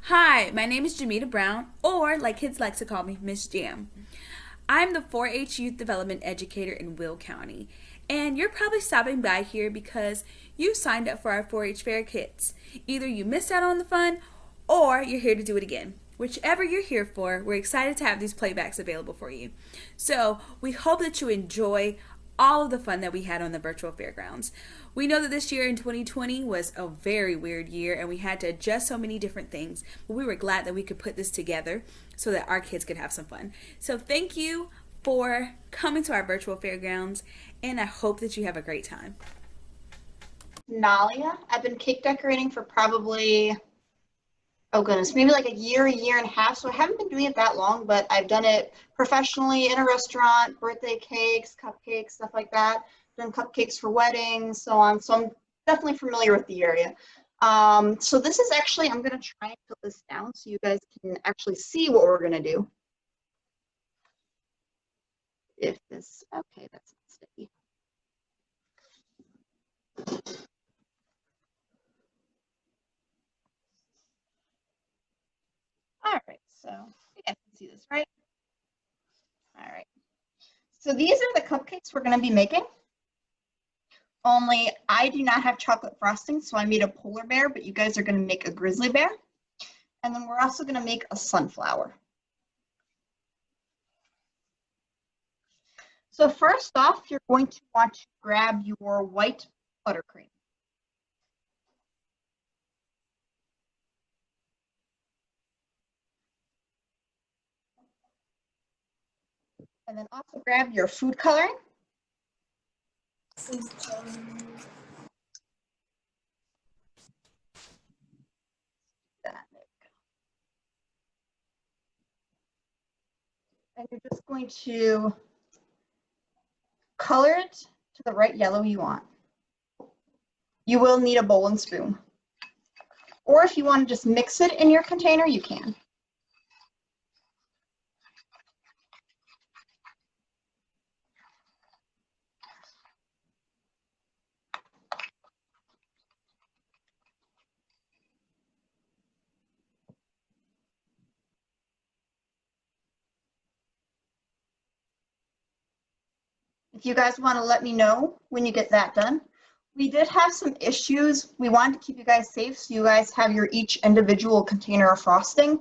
Hi, my name is Jamita Brown, or like kids like to call me, Miss Jam. I'm the 4 H Youth Development Educator in Will County, and you're probably stopping by here because you signed up for our 4 H Fair Kits. Either you missed out on the fun, or you're here to do it again. Whichever you're here for, we're excited to have these playbacks available for you. So, we hope that you enjoy all of the fun that we had on the virtual fairgrounds. We know that this year in 2020 was a very weird year and we had to adjust so many different things, but we were glad that we could put this together so that our kids could have some fun. So thank you for coming to our virtual fairgrounds, and I hope that you have a great time. Nalia. I've been cake decorating for probably, oh goodness, maybe like a year and a half. So I haven't been doing it that long, but I've done it professionally in a restaurant, birthday cakes, cupcakes, stuff like that. Done cupcakes for weddings, so on. So I'm definitely familiar with the area. So this is actually, I'm going to try and put this down so you guys can actually see what we're going to do. If this, okay, that's not sticky. All right, so you guys can see this, right? All right. So these are the cupcakes we're going to be making. Only I do not have chocolate frosting, so I made a polar bear, but you guys are going to make a grizzly bear. And then we're also going to make a sunflower. So first off, you're going to want to grab your white buttercream. And then also grab your food coloring. And you're just going to color it to the right yellow you want. You will need a bowl and spoon. Or if you want to just mix it in your container, you can. If you guys want to let me know when you get that done. We did have some issues. We wanted to keep you guys safe, so you guys have your each individual container of frosting.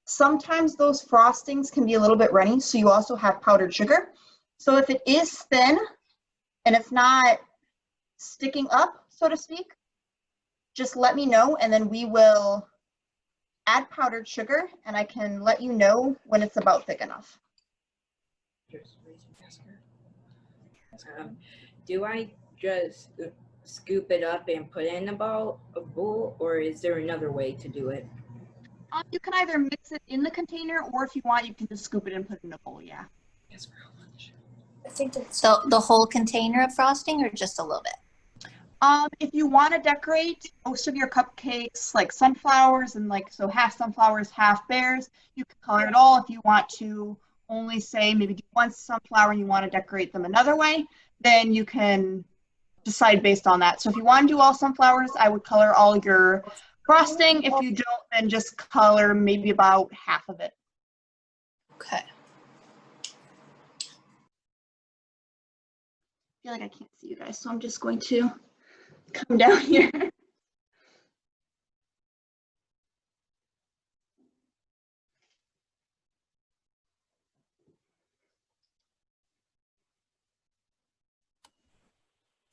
Sometimes those frostings can be a little bit runny, so you also have powdered sugar. So if it is thin and it's not sticking up, so to speak, just let me know and then we will add powdered sugar and I can let you know when it's about thick enough. Um, do I just scoop it up and put it in a bowl, or is there another way to do it? You can either mix it in the container or if you want, you can just scoop it and put it in a bowl, yeah. I think that's the whole container of frosting or just a little bit? If you want to decorate most of your cupcakes like sunflowers and like so half sunflowers, half bears, you can color it all. If you want to only say maybe do one sunflower and you want to decorate them another way, then you can decide based on that. So if you want to do all sunflowers, I would color all your frosting. If you don't, then just color maybe about half of it. Okay. I feel like I can't see you guys, so I'm just going to come down here.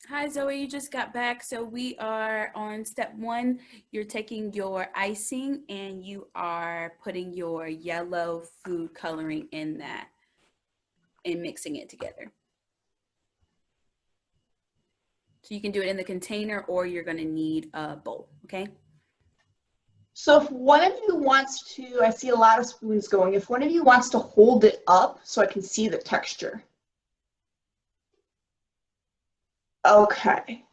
Hi Zoe, you just got back. So we are on step one. You're taking your icing and you are putting your yellow food coloring in that and mixing it together. So you can do it in the container or you're going to need a bowl, okay? So if one of you wants to, I see a lot of spoons going, if one of you wants to hold it up so I can see the texture. Okay.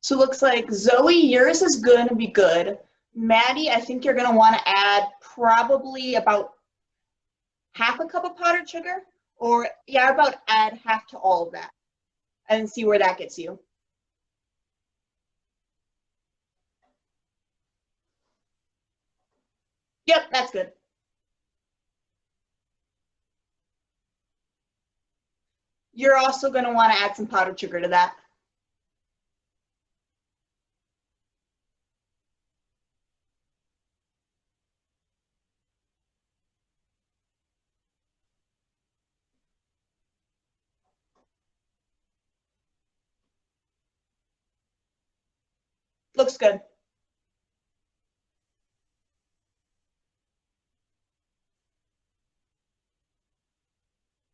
So it looks like Zoe, yours is going to be good. Maddie, I think you're going to want to add probably about half a cup of powdered sugar, or yeah, about add half to all of that and see where that gets you. Yep, that's good. You're also going to want to add some powdered sugar to that. Looks good.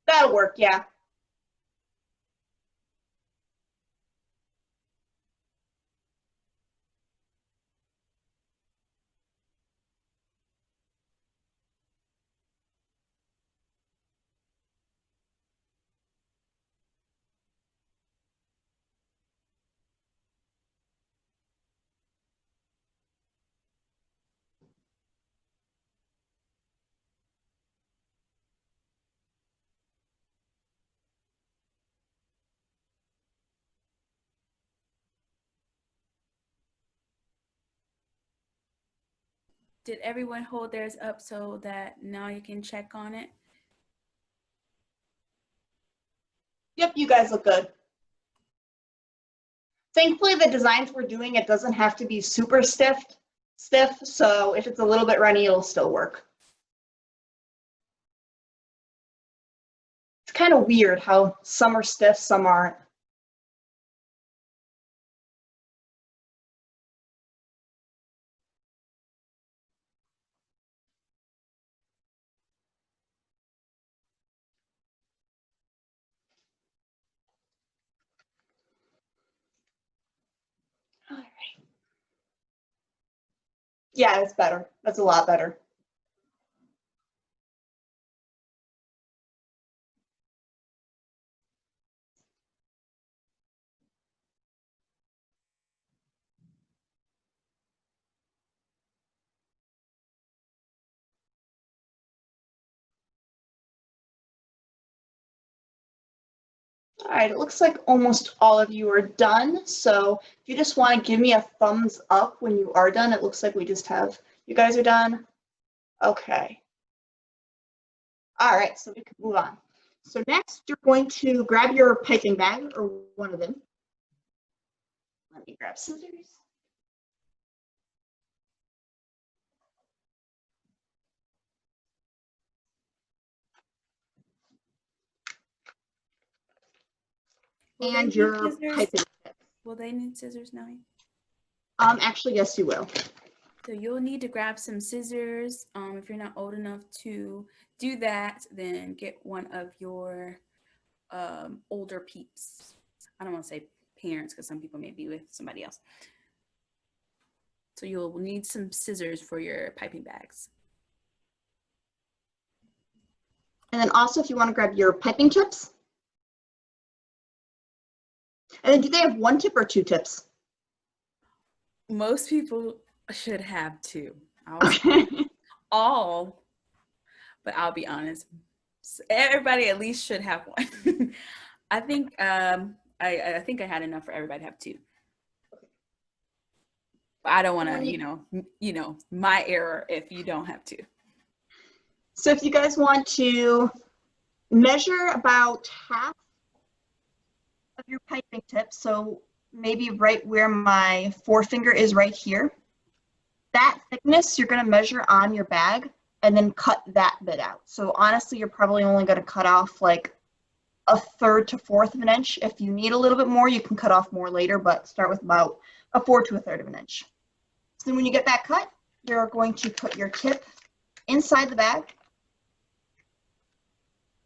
That'll work, yeah. Did everyone hold theirs up so that now you can check on it? Yep, you guys look good. Thankfully, the designs we're doing, it doesn't have to be super stiff, so if it's a little bit runny, it'll still work. It's kind of weird how some are stiff, some aren't. All right. Yeah, it's better. That's a lot better. All right, it looks like almost all of you are done. So if you just want to give me a thumbs up when you are done, it looks like we just have, you guys are done. Okay. All right, so we can move on. So next, you're going to grab your piping bag, or one of them. Let me grab scissors. And your piping tip. Will they need scissors now? Actually, yes, you will. So you'll need to grab some scissors. If you're not old enough to do that, then get one of your older peeps. I don't want to say parents because some people may be with somebody else. So you'll need some scissors for your piping bags. And then also, if you want to grab your piping tips. And then do they have one tip or two tips? Most people should have two. Okay. All, but I'll be honest. Everybody at least should have one. I think I think I had enough for everybody to have two. But I don't want to, my error if you don't have two. So if you guys want to measure about half of your piping tip, so maybe right where my forefinger is right here, that thickness you're going to measure on your bag and then cut that bit out. So honestly, you're probably only going to cut off like 1/3 to 1/4 of an inch. If you need a little bit more, you can cut off more later, but start with about 1/4 to 1/3 of an inch. So then when you get that cut, you're going to put your tip inside the bag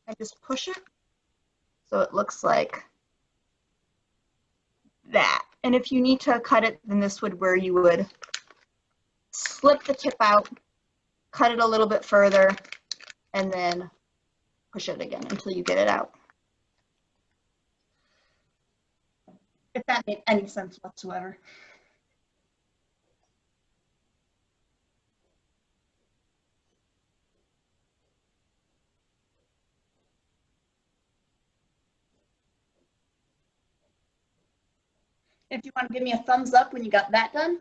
and just push it so it looks like that. And if you need to cut it, then this would where you would slip the tip out, cut it a little bit further, and then push it again until you get it out. If that made any sense whatsoever. If you want to give me a thumbs up when you got that done.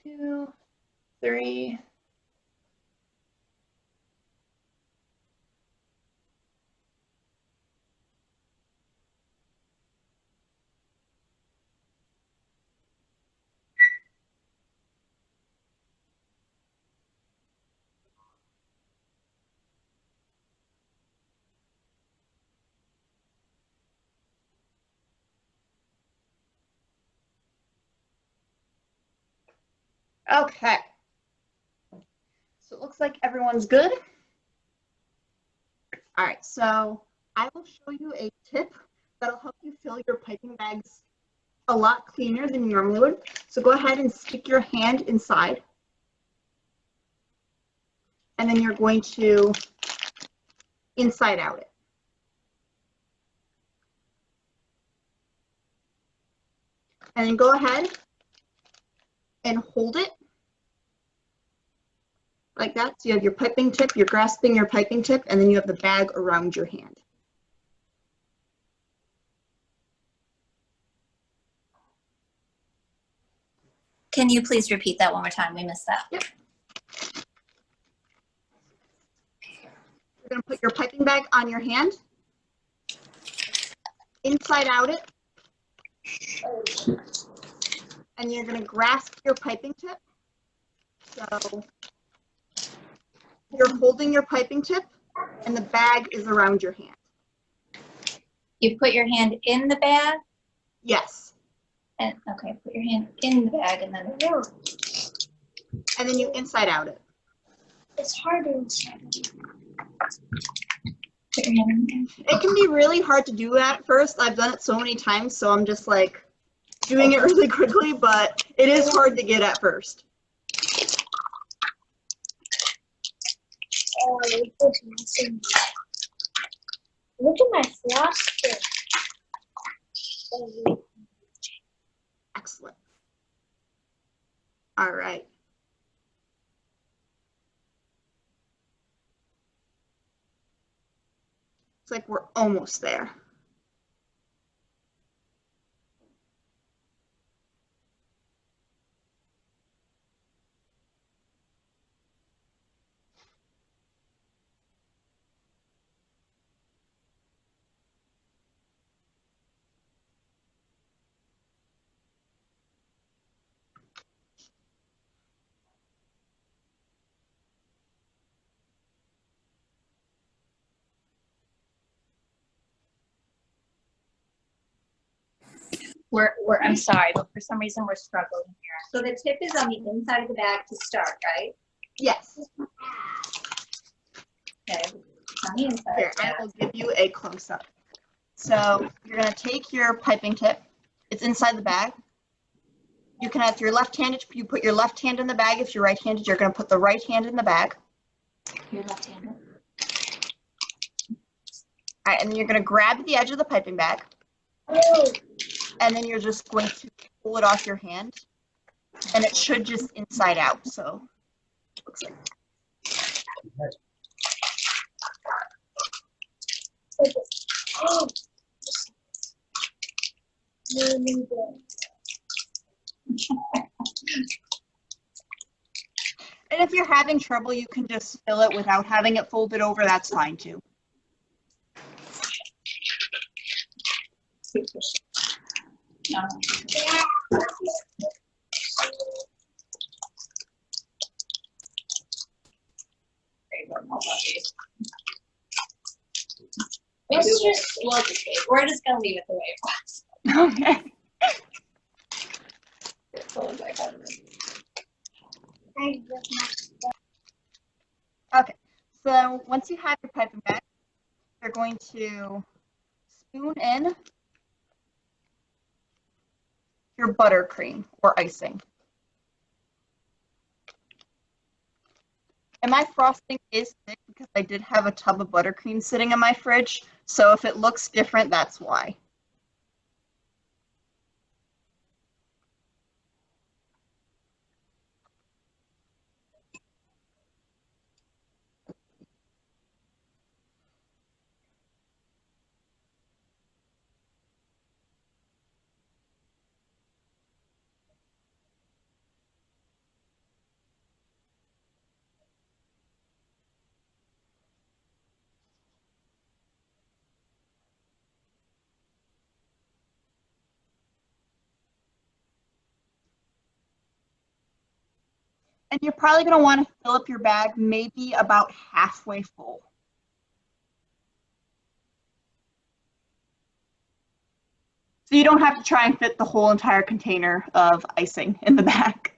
2, 3. Okay. So it looks like everyone's good. All right, so I will show you a tip that'll help you fill your piping bags a lot cleaner than you normally would. So go ahead and stick your hand inside. And then you're going to inside out it. And then go ahead and hold it like that. So you have your piping tip, you're grasping your piping tip, and then you have the bag around your hand. Can you please repeat that one more time? We missed that. Yep. You're going to put your piping bag on your hand, inside out it, and you're going to grasp your piping tip. So you're holding your piping tip, and the bag is around your hand. You put your hand in the bag? Yes. And okay, put your hand in the bag and then you inside out it. It's harder inside. Put your hand in there. It can be really hard to do at first. I've done it so many times, so I'm just like doing it really quickly, but it is hard to get at first. Look at my frosting. Excellent. All right. It's like we're almost there. I'm sorry, but for some reason we're struggling here. So the tip is on the inside of the bag to start, right? Yes. Okay, it's on the inside. Here, I will give you a close-up. So you're going to take your piping tip. It's inside the bag. You can, if you're left-handed, you put your left hand in the bag. If you're right-handed, you're going to put the right hand in the bag. You're left-handed. All right, and then you're going to grab the edge of the piping bag. And then you're just going to pull it off your hand. And it should just inside out, so looks like. Oh. And if you're having trouble, you can just fill it without having it folded over. That's fine too. No. We're just gonna leave it the way it was. Okay. Okay. So once you have your piping bag, you're going to spoon in your buttercream or icing. And my frosting is thick because I did have a tub of buttercream sitting in my fridge. So if it looks different, that's why. And you're probably going to want to fill up your bag maybe about halfway full. So you don't have to try and fit the whole entire container of icing in the bag.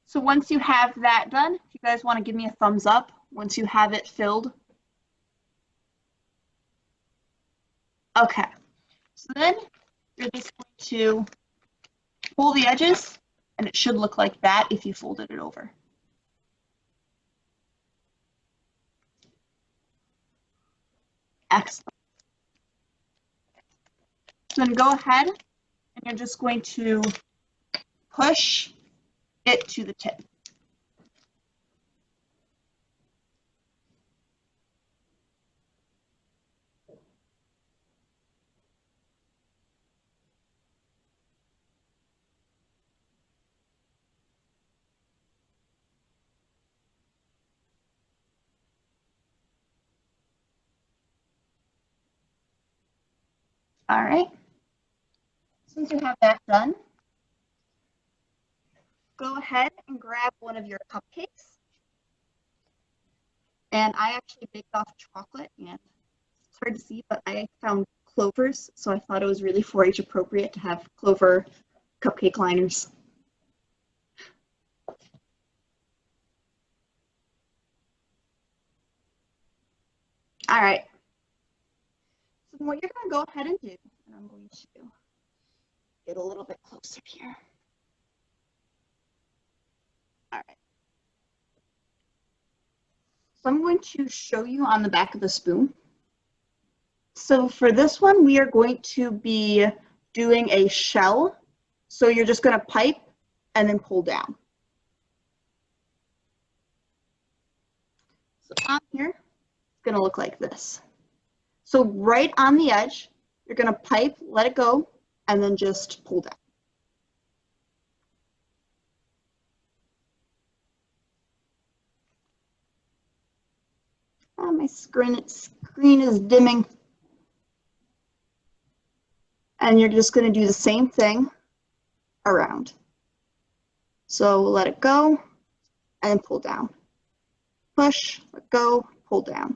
So once you have that done, if you guys want to give me a thumbs up once you have it filled. Okay, so then you're just going to pull the edges, and it should look like that if you folded it over. Excellent. So then go ahead, and you're just going to push it to the tip. All right. Since you have that done, go ahead and grab one of your cupcakes. And I actually baked off chocolate, and it's hard to see, but I found clovers, so I thought it was really 4-H appropriate to have clover cupcake liners. All right. So what you're going to go ahead and do, and I'm going to get a little bit closer here. All right. So I'm going to show you on the back of the spoon. So for this one, we are going to be doing a shell. So you're just going to pipe and then pull down. So on here, it's going to look like this. So right on the edge, you're going to pipe, let it go, and then just pull down. Oh, my screen is dimming. And you're just going to do the same thing around. So let it go and pull down. Push, let go, pull down.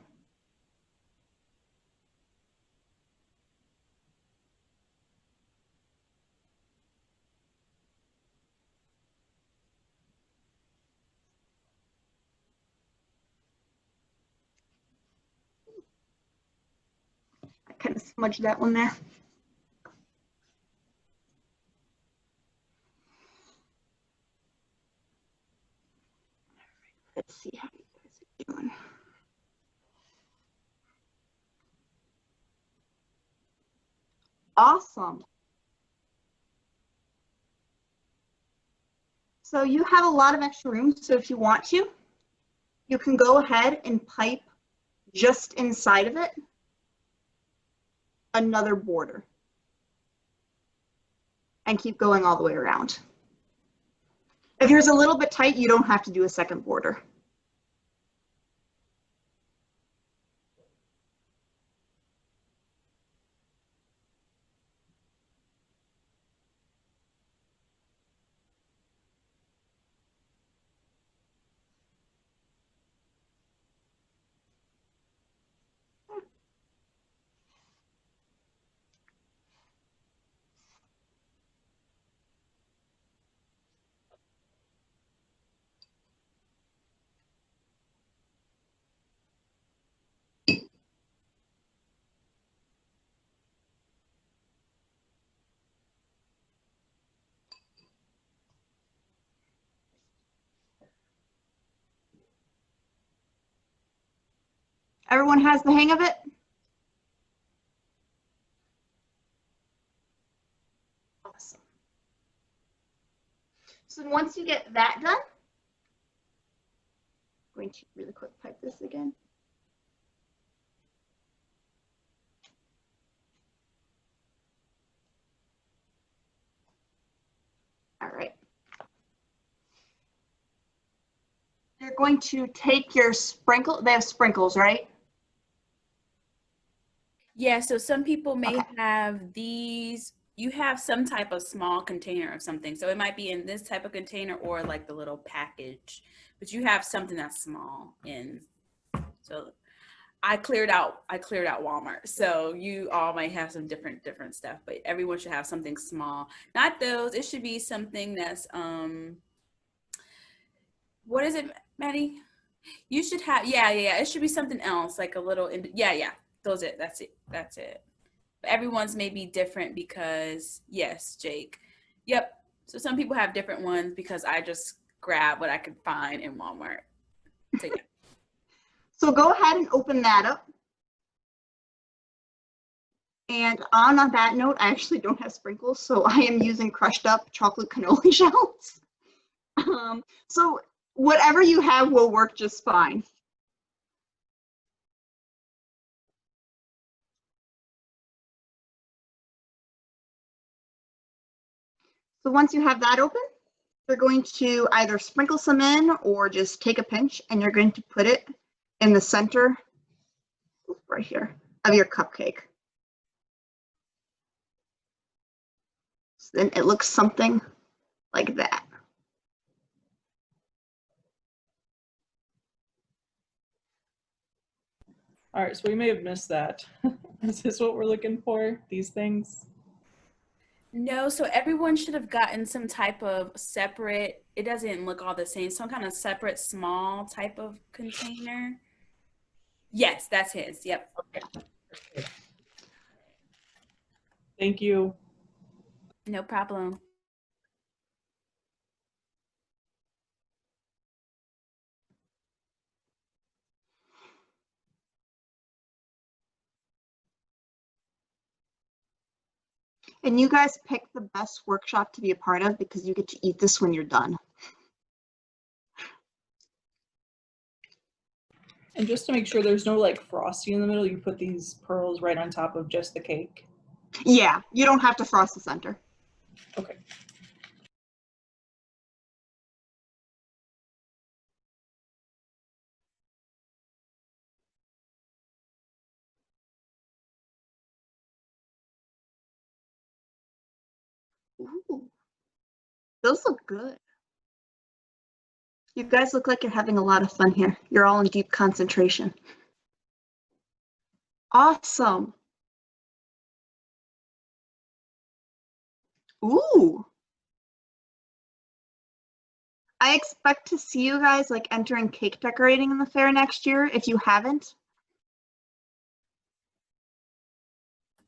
I kind of smudged that one there. Let's see how you guys are doing. Awesome. So you have a lot of extra room, so if you want to, you can go ahead and pipe just inside of it another border and keep going all the way around. If yours is a little bit tight, you don't have to do a second border. Everyone has the hang of it? Awesome. So once you get that done, I'm going to really quick pipe this again. All right. going to take your sprinkle, they have sprinkles, right? Yeah, so some people may Okay. have these. You have some type of small container of something. So it might be in this type of container or like the little package, but you have something that's small in. So I cleared out Walmart. So you all might have some different stuff, but everyone should have something small. Not those. It should be something that's what is it, Maddie? You should have, yeah. It should be something else, like a little, yeah. Those it. That's it. That's it. But everyone's may be different because, yes, Jake. Yep. So some people have different ones because I just grab what I could find in Walmart. So yeah. So go ahead and open that up. And on that note, I actually don't have sprinkles, so I am using crushed up chocolate cannoli shells. So whatever you have will work just fine. So once you have that open, you're going to either sprinkle some in or just take a pinch and you're going to put it in the center, right here, of your cupcake. So then it looks something like that. All right, so we may have missed that. Is this what we're looking for? These things? No, so everyone should have gotten some type of separate, it doesn't look all the same, some kind of separate small type of container. Yes, that's his. Yep. Okay. Thank you. No problem. And you guys pick the best workshop to be a part of because you get to eat this when you're done. And just to make sure there's no like frosting in the middle, you put these pearls right on top of just the cake. Yeah, you don't have to frost the center. Okay. Ooh, those look good. You guys look like you're having a lot of fun here. You're all in deep concentration. Awesome. Ooh. I expect to see you guys like entering cake decorating in the fair next year if you haven't.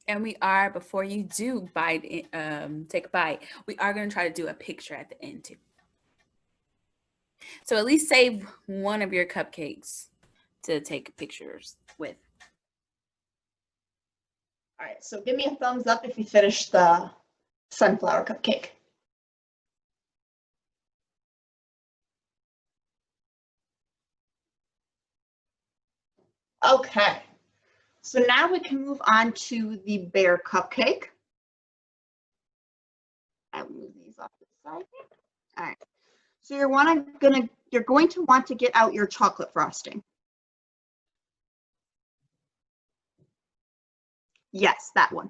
And we are, before you do take a bite, we are going to try to do a picture at the end too. So at least save one of your cupcakes to take pictures with. All right, so give me a thumbs up if you finished the sunflower cupcake. Okay, so now we can move on to the bear cupcake. I'll move these off to the side here. All right, so you're going to want to get out your chocolate frosting. Yes, that one.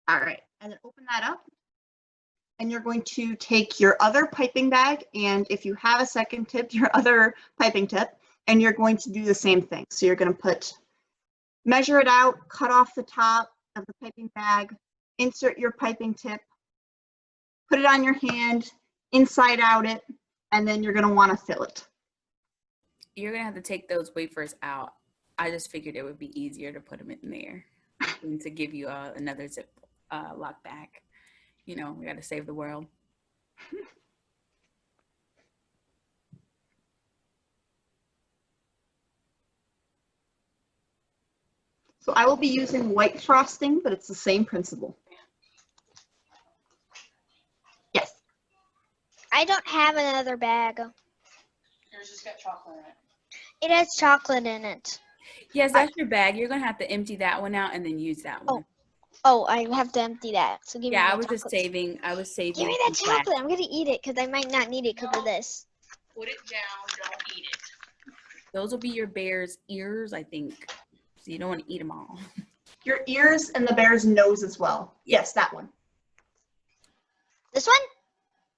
All right, and then open that up. And you're going to take your other piping bag, and if you have a second tip, your other piping tip, and you're going to do the same thing. So you're going to measure it out, cut off the top of the piping bag, insert your piping tip, put it on your hand, inside out it, and then you're going to want to fill it. You're going to have to take those wafers out. I just figured it would be easier to put them in there and to give you another zip lock back. You know, we got to save the world. So I will be using white frosting, but it's the same principle. Yes. I don't have another bag. Yours just got chocolate in it. It has chocolate in it. Yes, that's your bag. You're going to have to empty that one out and then use that one. Oh, I have to empty that. So give me Yeah, that I was chocolate. just saving. I was saving. Give me that some plastic. chocolate. I'm gonna eat it because I might not need it because of this. Put it down, don't eat it. Those will be your bear's ears, I think. So you don't want to eat them all. Your ears and the bear's nose as well. Yes, that one. This one?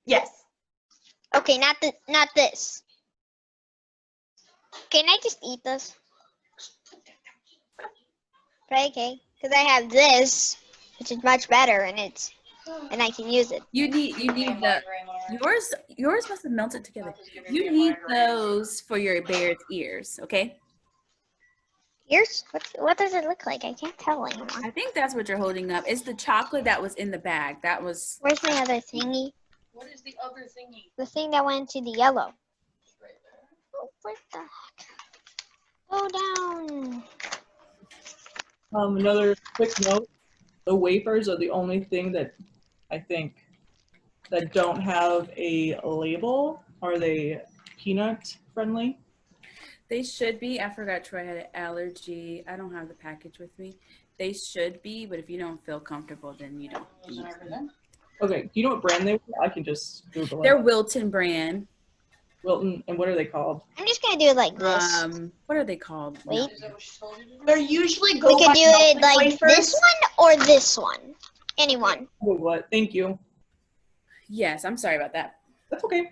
Yes. Okay, not this. Can I just eat this? Okay, because I have this, which is much better, and I can use it. You need the yours must have melted together. You need those for your bear's ears, okay? Ears? What does it look like? I can't tell anymore. I think that's what you're holding up. It's the chocolate that was in the bag. That was Where's my other thingy? What is the other thingy? The thing that went to the yellow. Right there. Oh, what the heck? Go down. Another quick note, the wafers are the only thing that I think that don't have a label. Are they peanut friendly? they should be. I forgot Troy had an allergy. I don't have the package with me. They should be, but if you don't feel comfortable, then you don't. Wasn't everything? Okay, do you know what brand they were? I can just Google They're it. Wilton brand. Wilton, and what are they called? I'm just gonna do it like this. What are they called? Wait. Is that what she told you to do? They're usually We go could by do it melting like wafers. this one or this one. Anyone. Google it. Thank you. Yes, I'm sorry about that. That's okay.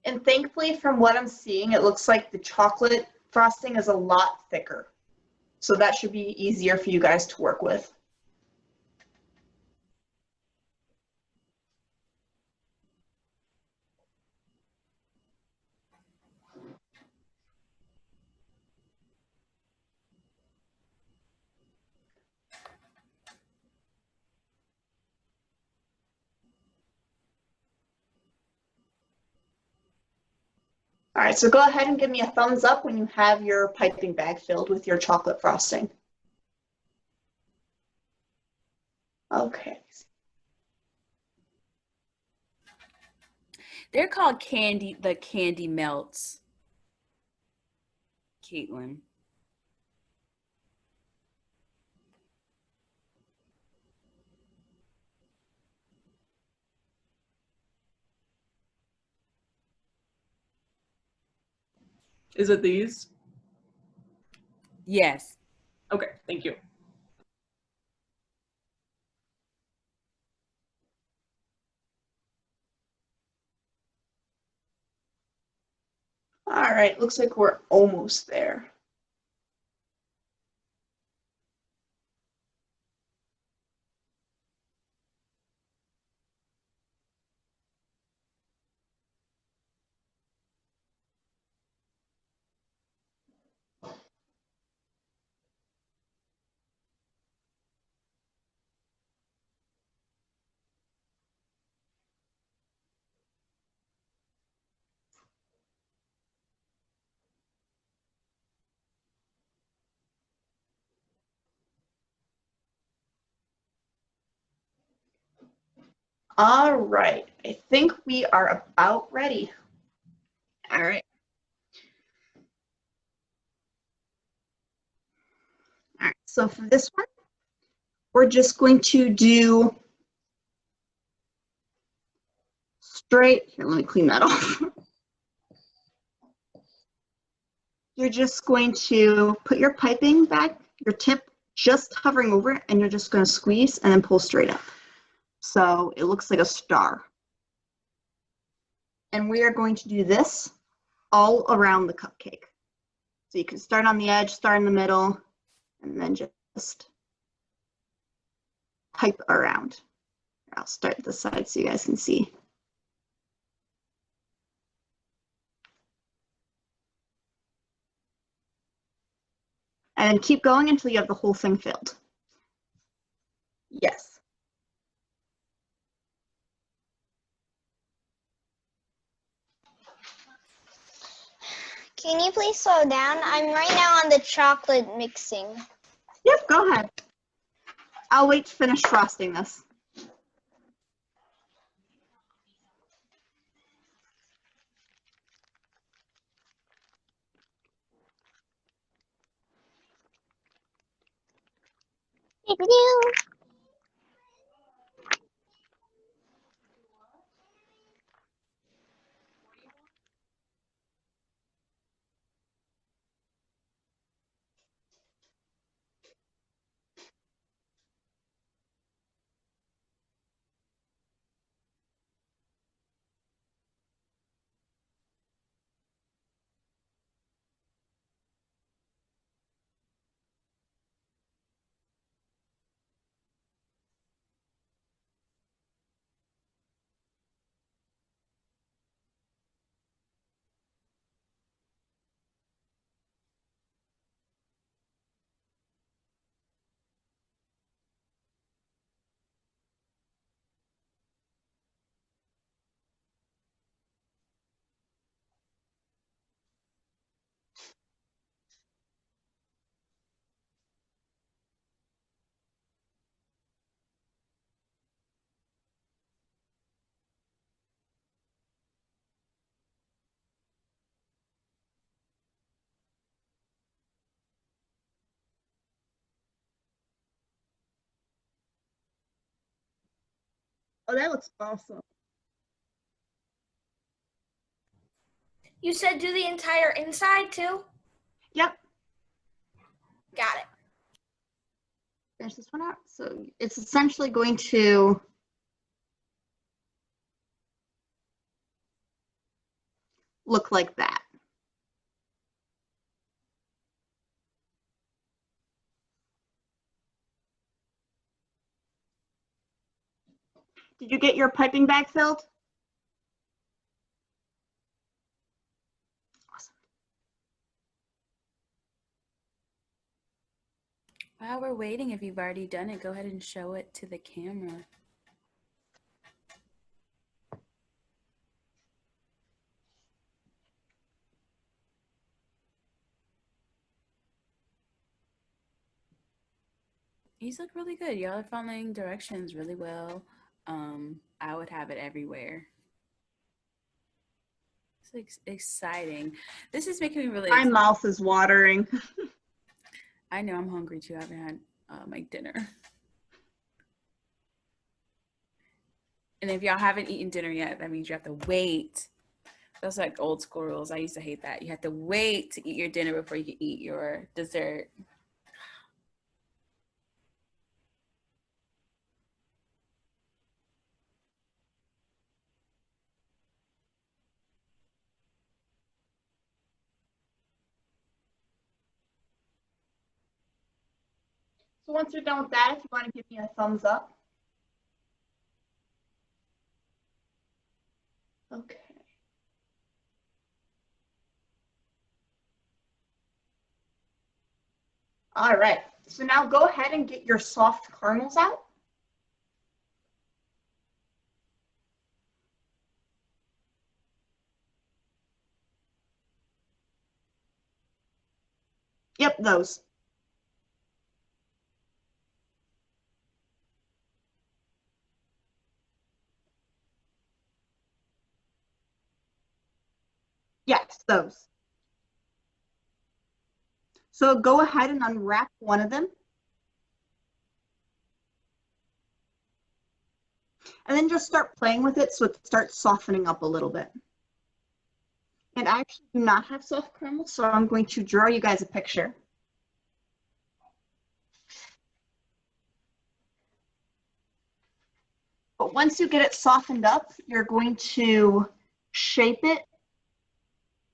And thankfully, from what I'm seeing, it looks like the chocolate frosting is a lot thicker. So that should be easier for you guys to work with. All right, so go ahead and give me a thumbs up when you have your piping bag filled with your chocolate frosting. Okay. They're called the candy melts. Caitlin. Is it these? Yes. Okay, thank you. All right, looks like we're almost there. All right, I think we are about ready. All right. All right, so for this one, we're just going to do straight, here, let me clean that off. You're just going to put your piping back, your tip just hovering over it, and you're just going to squeeze and then pull straight up. So it looks like a star. And we are going to do this all around the cupcake. So you can start on the edge, start in the middle, and then just pipe around. I'll start this side so you guys can see. And then keep going until you have the whole thing filled. Yes. Can you please slow down? I'm right now on the chocolate mixing. Yep, go ahead. I'll wait to finish frosting this. Doo-doo. Oh, that looks awesome. You said do the entire inside too? Yep. Got it. Finish this one out. So it's essentially going to look like that. Did you get your piping bag filled? Awesome. While we're waiting, if you've already done it, go ahead and show it to the camera. These look really good. Y'all are following directions really well. I would have it everywhere. It's exciting. This is making me really My excited. mouth is watering. I know I'm hungry too. I haven't had my dinner. And if y'all haven't eaten dinner yet, that means you have to wait. Those are like old school rules. I used to hate that. You have to wait to eat your dinner before you can eat your dessert. So once you're done with that, if you want to give me a thumbs up. Okay. All right. So now go ahead and get your soft caramels out. Yep, those. Yes, those. So go ahead and unwrap one of them. And then just start playing with it so it starts softening up a little bit. And I actually do not have soft caramel, so I'm going to draw you guys a picture. But once you get it softened up, you're going to shape it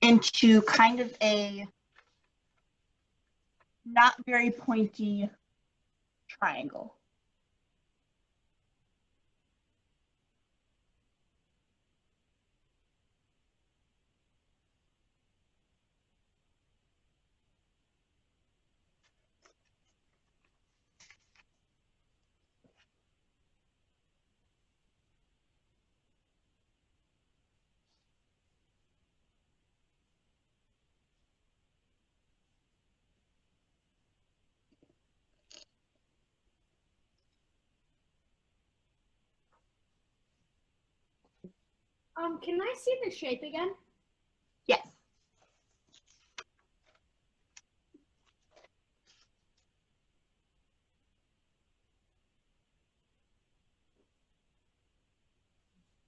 into kind of a not very pointy triangle. Can I see the shape again? Yes.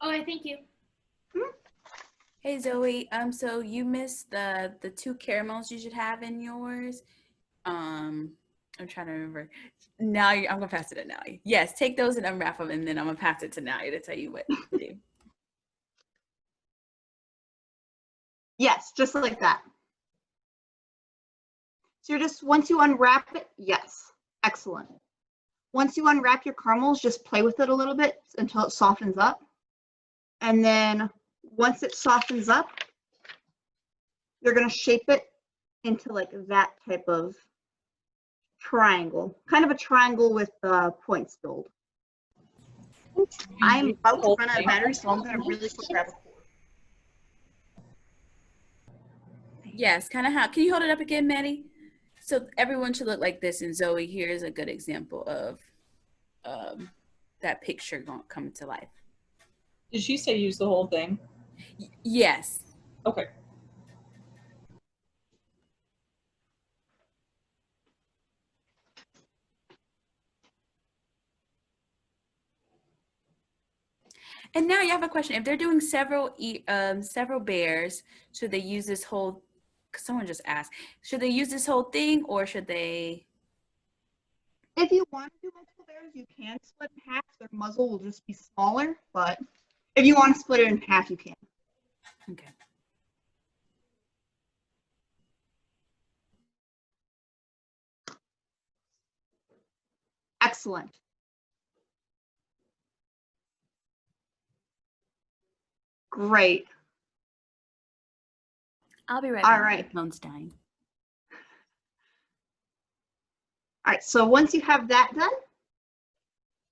Okay, thank you. Hey Zoe, so you missed the two caramels you should have in yours. I'm trying to remember. Now I'm gonna pass it to Nally. Yes, take those and unwrap them, and then I'm gonna pass it to Nally to tell you what to do. Yes, just like that. So you're just, once you unwrap it, yes, excellent. Once you unwrap your caramels, just play with it a little bit until it softens up. And then once it softens up, you're gonna shape it into like that type of triangle, kind of a triangle with points filled. I'm about to run out of battery, so I'm gonna really quick grab a cord. Yes, kind of how. Can you hold it up again, Maddie? So everyone should look like this, and Zoe here is a good example of that picture coming to life. Did she say use the whole thing? Yes. Okay. And now you have a question. If they're doing several bears, should they use this whole? Someone just asked. Should they use this whole thing, or should they? If you want to do multiple bears, you can split in half. Their muzzle will just be smaller, but if you want to split it in half, you can. Okay. Excellent. Great. I'll be right All back. right. My phone's dying. All right, so once you have that done,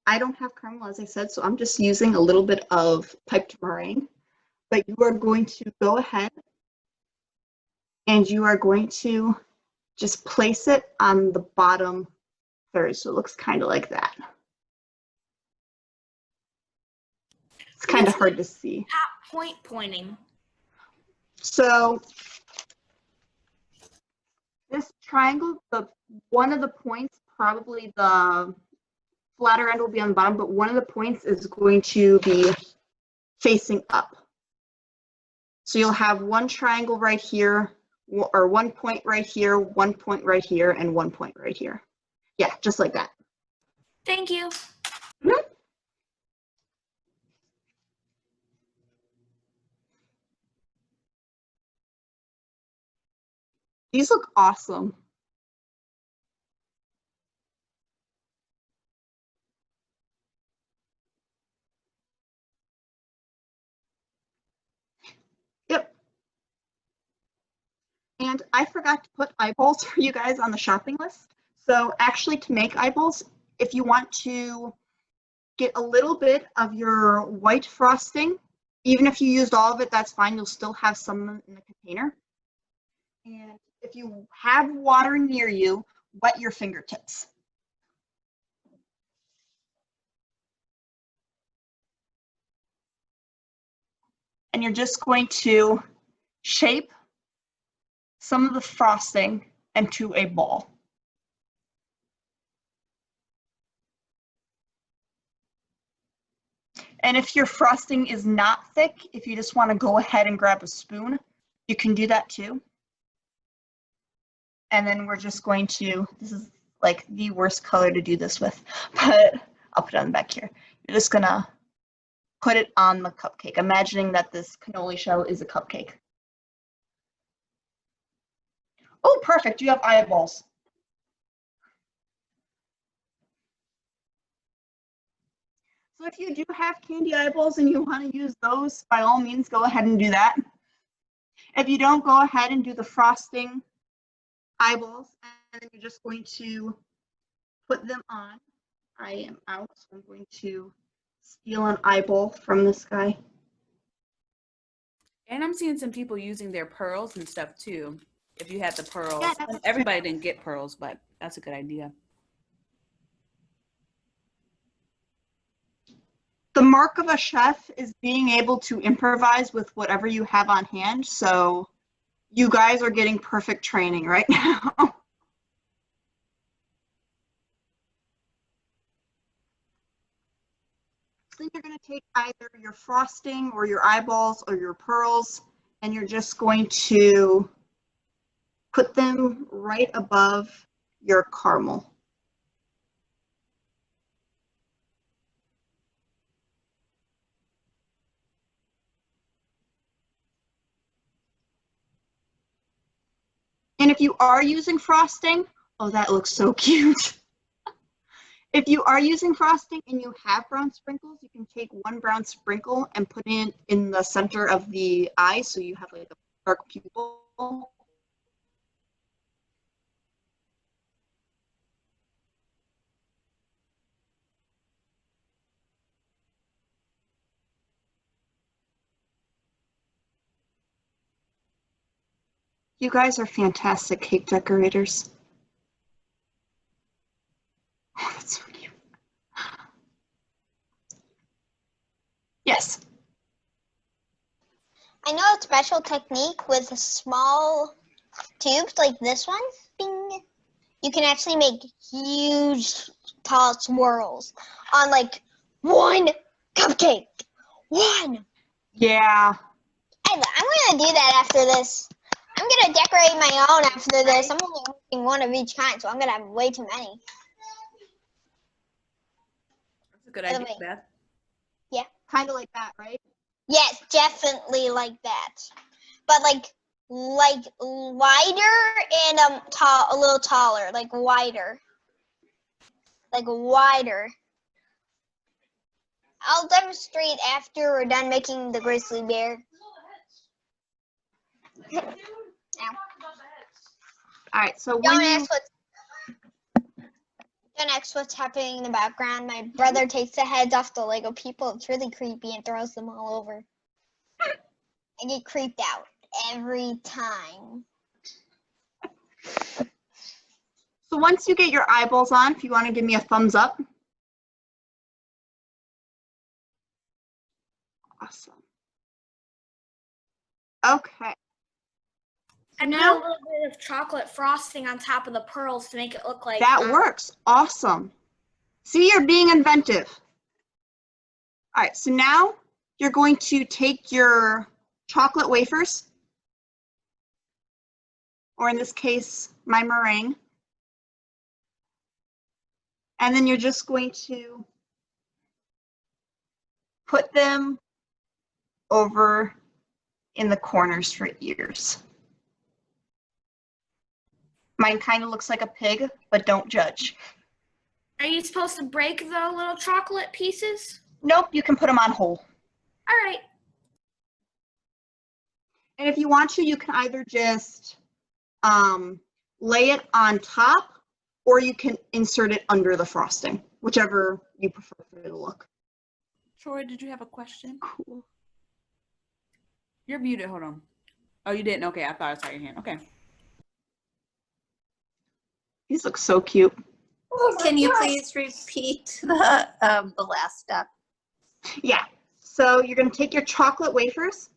I don't have caramel, as I said, so I'm just using a little bit of piped meringue. But you are going to go ahead and you are going to just place it on the bottom third, so it looks kind of like that. It's kind of hard to see. Point pointing. So this triangle, one of the points, probably the flatter end will be on the bottom, but one of the points is going to be facing up. So you'll have one triangle right here, or one point right here, one point right here, and one point right here. Yeah, just like that. Thank you. These look awesome. Yep. And I forgot to put eyeballs for you guys on the shopping list. So actually, to make eyeballs, if you want to get a little bit of your white frosting, even if you used all of it, that's fine. You'll still have some in the container. And if you have water near you, wet your fingertips. And you're just going to shape some of the frosting into a ball. And if your frosting is not thick, if you just want to go ahead and grab a spoon, you can do that too. And then we're just going to, this is like the worst color to do this with, but I'll put it on the back here. You're just gonna put it on the cupcake, imagining that this cannoli shell is a cupcake. Oh, perfect, you have eyeballs. So if you do have candy eyeballs and you want to use those, by all means, go ahead and do that. If you don't, go ahead and do the frosting eyeballs, and then you're just going to put them on. I am out, so I'm going to steal an eyeball from this guy. And I'm seeing some people using their pearls and stuff too. If you had the pearls, Yeah, that's everybody didn't get pearls, but that's a good idea. The mark of a chef is being able to improvise with whatever you have on hand, so you guys are getting perfect training right now. Then you're going to take either your frosting or your eyeballs or your pearls, and you're just going to put them right above your caramel. And if you are using frosting, oh, that looks so cute. If you are using frosting and you have brown sprinkles, you can take one brown sprinkle and put it in the center of the eye so you have like a dark pupil. You guys are fantastic cake decorators. Oh, that's so cute. Yes. I know a special technique with small tubes like this one. Bing. You can actually make huge, tall swirls on like one cupcake. One. Yeah. I'm gonna do that after this. I'm gonna decorate my own after this. I'm only making one of each kind, so I'm gonna have way too many. That's a good By the idea, way. Beth. Kind of like that, right? Yes, definitely like that. But like wider and tall, a little taller, like wider. Like wider. I'll demonstrate after we're done making the grizzly bear. Ow. All right, so when Don't ask what's happening in the background. My brother takes the heads off the Lego people. It's really creepy and throws them all over. I get creeped out every time. So once you get your eyeballs on, if you want to give me a thumbs up. Awesome. Okay. I put a little bit of chocolate frosting on top of the pearls to make it look like That works. Awesome. See, you're being inventive. All right, so now you're going to take your chocolate wafers, or in this case, my meringue, and then you're just going to put them over in the corners for ears. Mine kind of looks like a pig, but don't judge. Are you supposed to break the little chocolate pieces? Nope, you can put them on whole. All right. And if you want to, you can either just lay it on top, or you can insert it under the frosting, whichever you prefer for it to look. Troy, did you have a question? Cool. You're muted. Hold on. Oh, you didn't? Okay, I thought I saw your hand. Okay. These look so cute. Can you please repeat the last step? Yeah. So you're going to take your chocolate wafers,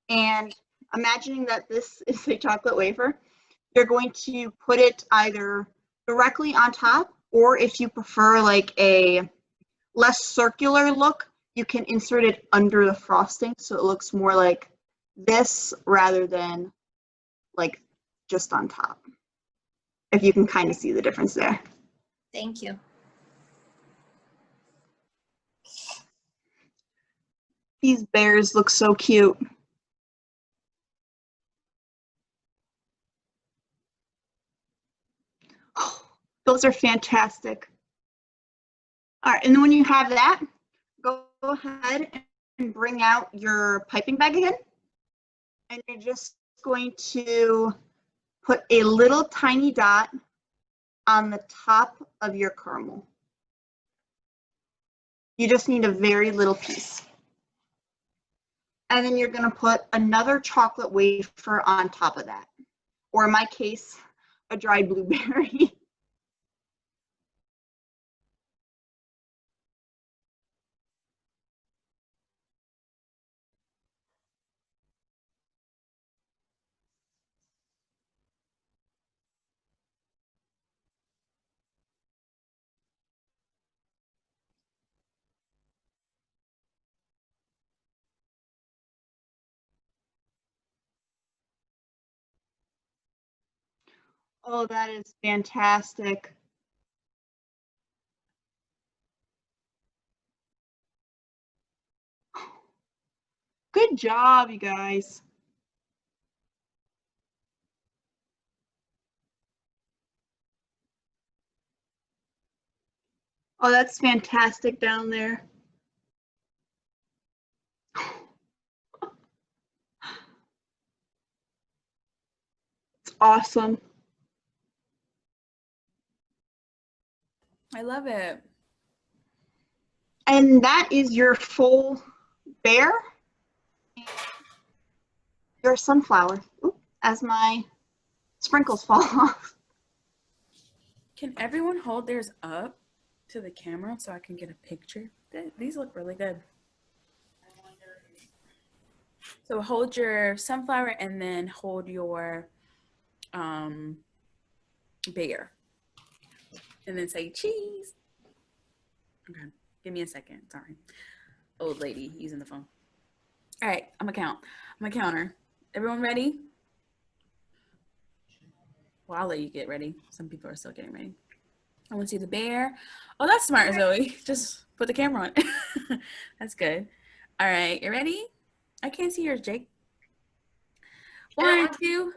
and imagining that this is a chocolate wafer, you're going to put it either directly on top, or if you prefer like a less circular look, you can insert it under the frosting so it looks more like this rather than like just on top. If you can kind of see the difference there. Thank you. These bears look so cute. Oh, those are fantastic. All right, and then when you have that, go ahead and bring out your piping bag again. And you're just going to put a little tiny dot on the top of your caramel. You just need a very little piece. And then you're going to put another chocolate wafer on top of that. Or in my case, a dried blueberry. Oh, that is fantastic. Good job, you guys. Oh, that's fantastic down there. It's awesome. I love it. And that is your full bear. Your sunflower. Oop, as my sprinkles fall off. Can everyone hold theirs up to the camera so I can get a picture? These look really good. So hold your sunflower and then hold your bear. And then say cheese. Okay, give me a second. Sorry. Old lady using the phone. All right, I'm gonna count her. Everyone ready? Well, I'll let you get ready. Some people are still getting ready. I want to see the bear. Oh, that's smart, Zoe. Just put the camera on. That's good. All right, you ready? I can't see yours, Jake. 1, 2,